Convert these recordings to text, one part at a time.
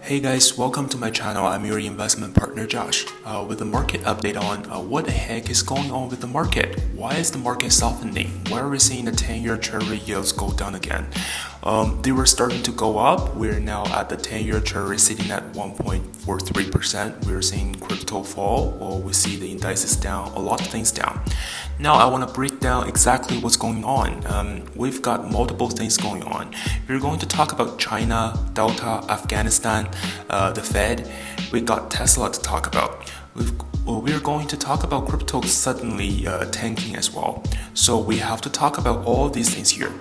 Hey guys, welcome to my channel. I'm your investment partner Josh with a market update on what the heck is going on with the market. Why is the market softening? Why are we seeing the 10-year treasury yields go down again? They were starting to go up. We're now at the 10-year treasury sitting at 1.43%. We're seeing crypto fall, or we see the indices down, a lot of things down. Now I want to break down exactly what's going on. We've got multiple things going on. We're going to talk about China, Delta, Afghanistan, the Fed. We got Tesla to talk about. We're going to talk about crypto suddenly tanking as well. So we have to talk about all these things here.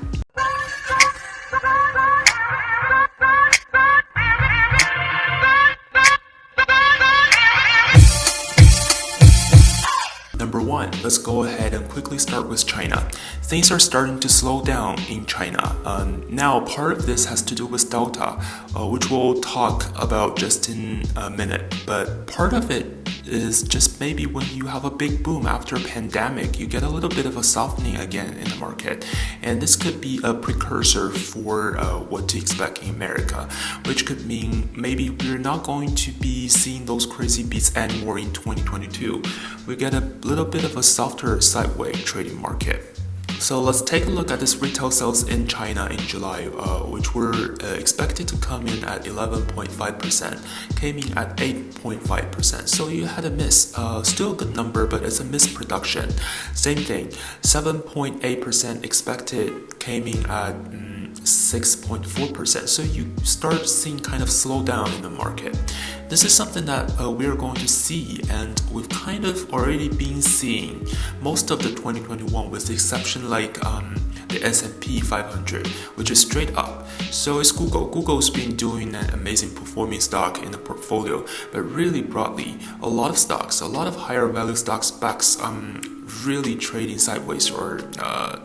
Number one, let's go ahead and quickly start with China. Things are starting to slow down in China. Now, part of this has to do with Delta, which we'll talk about just in a minute. But part of it is just maybe when you have a big boom after a pandemic, you get a little bit of a softening again in the market. And this could be a precursor for what to expect in America, which could mean maybe we're not going to be seeing those crazy beats anymore in 2022. We get a little bit of a softer sideways trading market. So let's take a look at this retail sales in China in July, which were expected to come in at 11.5%, came in at 8.5%. So you had a miss. Still a good number, but it's a misproduction. Same thing, 7.8% expected, came in at 6.4%. So you start seeing kind of slow down in the market. This is something that we're going to see, and we've kind of already been seeing most of the 2021, with the exception like the S&P 500, which is straight up. So is Google. Google's been doing an amazing performing stock in the portfolio, but really broadly, a lot of stocks, a lot of higher value stocks really trading sideways or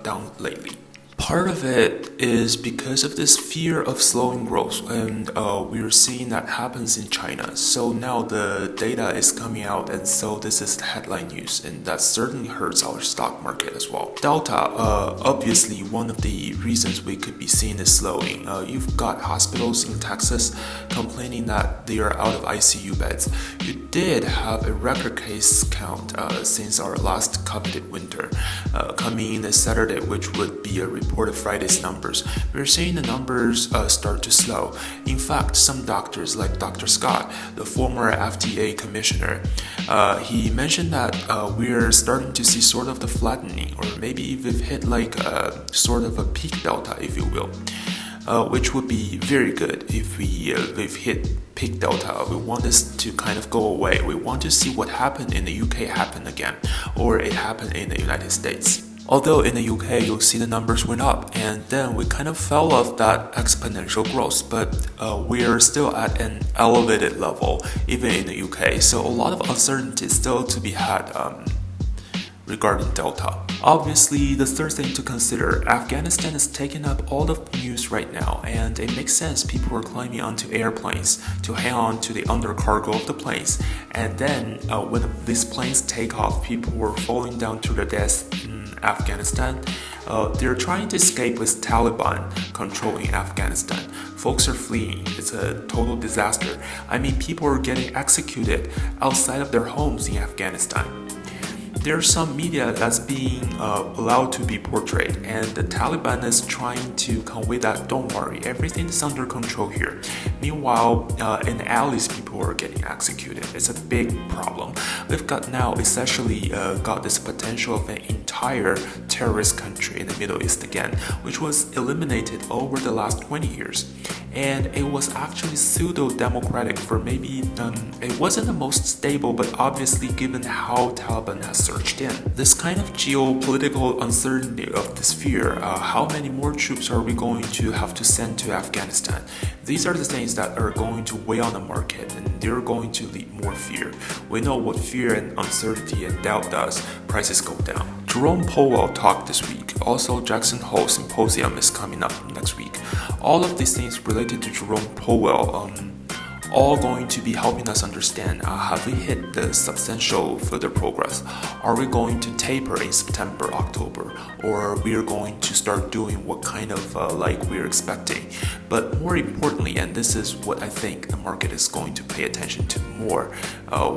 down lately. Part of it is because of this fear of slowing growth, and we're seeing that happens in China. So now the data is coming out, and so this is headline news, and that certainly hurts our stock market as well. Delta, obviously one of the reasons we could be seeing this slowing. You've got hospitals in Texas complaining that they are out of ICU beds. You did have a record case count since our last coveted winter, coming in this Saturday, which would be a report of Friday's numbers. We're seeing the numbers start to slow. In fact, some doctors, like Dr. Scott, the former FDA commissioner, he mentioned that we're starting to see sort of the flattening, or maybe we've hit like sort of a peak delta, if you will. Which would be very good if we've hit peak delta. We want this to kind of go away. We want to see what happened in the UK happen again, or it happened in the United States. Although in the UK, you'll see the numbers went up, and then we kind of fell off that exponential growth, but we are still at an elevated level, even in the UK. So a lot of uncertainty is still to be had regarding Delta. Obviously, the third thing to consider, Afghanistan is taking up all the news right now, and it makes sense. People are climbing onto airplanes to hang on to the undercargo of the planes, and then when these planes take off, people were falling down to their deaths in Afghanistan. They're trying to escape with Taliban controlling Afghanistan. Folks are fleeing. It's a total disaster. I mean, people are getting executed outside of their homes in Afghanistan. There's some media that's being allowed to be portrayed, and the Taliban is trying to convey that don't worry, everything is under control here. Meanwhile, in the alleys, people are getting executed. It's a big problem. We've got now essentially got this potential of an entire terrorist country in the Middle East again, which was eliminated over the last 20 years. And it was actually pseudo-democratic for maybe, it wasn't the most stable, but obviously given how Taliban has surged in. This kind of geopolitical uncertainty of this fear, how many more troops are we going to have to send to Afghanistan? These are the things that are going to weigh on the market, and they're going to lead more fear. We know what fear and uncertainty and doubt does. Prices go down. Jerome Powell talked this week. Also, Jackson Hole Symposium is coming up next week. All of these things related to Jerome Powell all going to be helping us understand have we hit the substantial further progress? Are we going to taper in September, October, or we are going to start doing what kind of like we're expecting? But more importantly, and this is what I think the market is going to pay attention to more,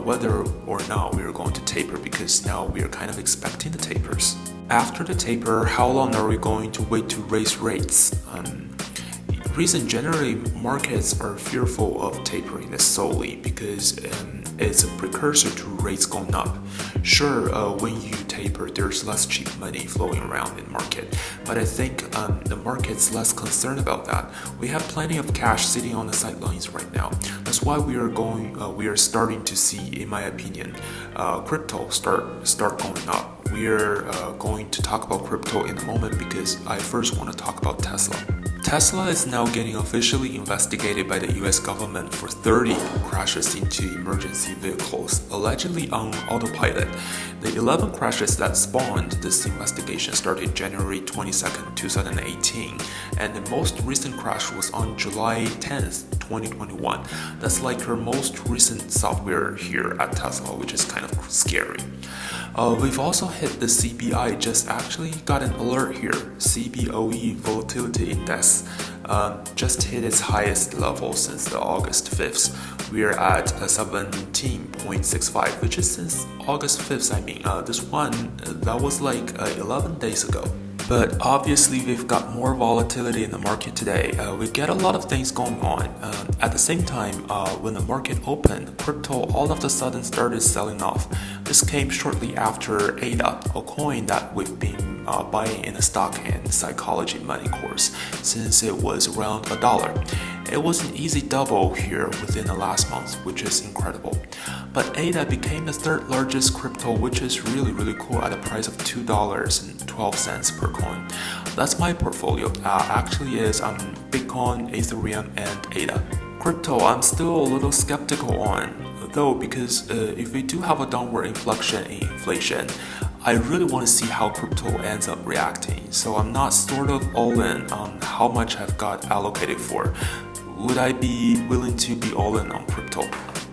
whether or not we are going to taper, because now we are kind of expecting the tapers. After the taper, how long are we going to wait to raise rates? Reason generally markets are fearful of tapering this solely because it's a precursor to rates going up. Sure, when you taper, there's less cheap money flowing around in the market, but I think the market's less concerned about that. We have plenty of cash sitting on the sidelines right now. That's why we are starting to see, in my opinion, crypto start going up. We are going to talk about crypto in a moment because I first want to talk about Tesla. Tesla is now getting officially investigated by the US government for 30 crashes into emergency vehicles, allegedly on autopilot. The 11 crashes that spawned this investigation started January 22nd, 2018, and the most recent crash was on July 10th, 2021. That's like her most recent software here at Tesla, which is kind of scary. We've also hit the CBI, just actually got an alert here. CBOE Volatility Index just hit its highest level since the August 5th. We're at 17.65, which is since August 5th. I mean, this one, that was like 11 days ago. But obviously we've got more volatility in the market today. We get a lot of things going on. At the same time, when the market opened, crypto all of a sudden started selling off. This came shortly after ADA, a coin that we've been buying in a stock and psychology money course since it was around $1. It was an easy double here within the last month, which is incredible. But ADA became the third largest crypto, which is really cool, at a price of $2.12 per coin. That's my portfolio. Actually is Bitcoin, Ethereum, and ADA. Crypto, I'm still a little skeptical on, though, because if we do have a downward inflection in inflation, I really want to see how crypto ends up reacting. So I'm not sort of all in on how much I've got allocated for. Would I be willing to be all in on crypto?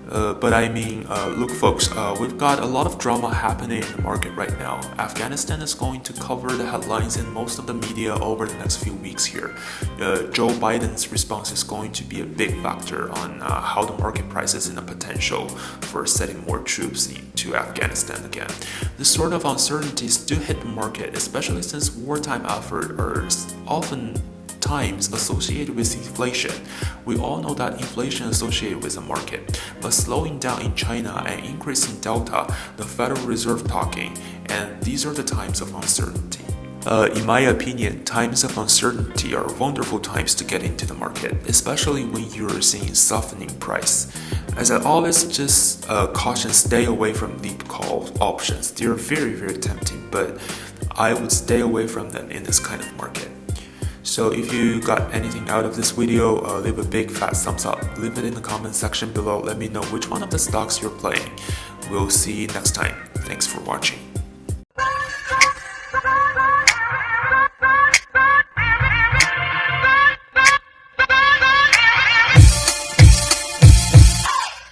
But I mean, look folks, we've got a lot of drama happening in the market right now. Afghanistan is going to cover the headlines in most of the media over the next few weeks here. Joe Biden's response is going to be a big factor on how the market prices in the potential for sending more troops into Afghanistan again. This sort of uncertainties do hit the market, especially since wartime efforts are often times associated with inflation. We all know that inflation is associated with the market, but slowing down in China and increasing Delta, the Federal Reserve talking, and these are the times of uncertainty. In my opinion, times of uncertainty are wonderful times to get into the market, especially when you're seeing softening price. As I always just caution, stay away from deep call options. They're very tempting, but I would stay away from them in this kind of market. So if you got anything out of this video, leave a big fat thumbs up. Leave it in the comment section below. Let me know which one of the stocks you're playing. We'll see you next time. Thanks for watching.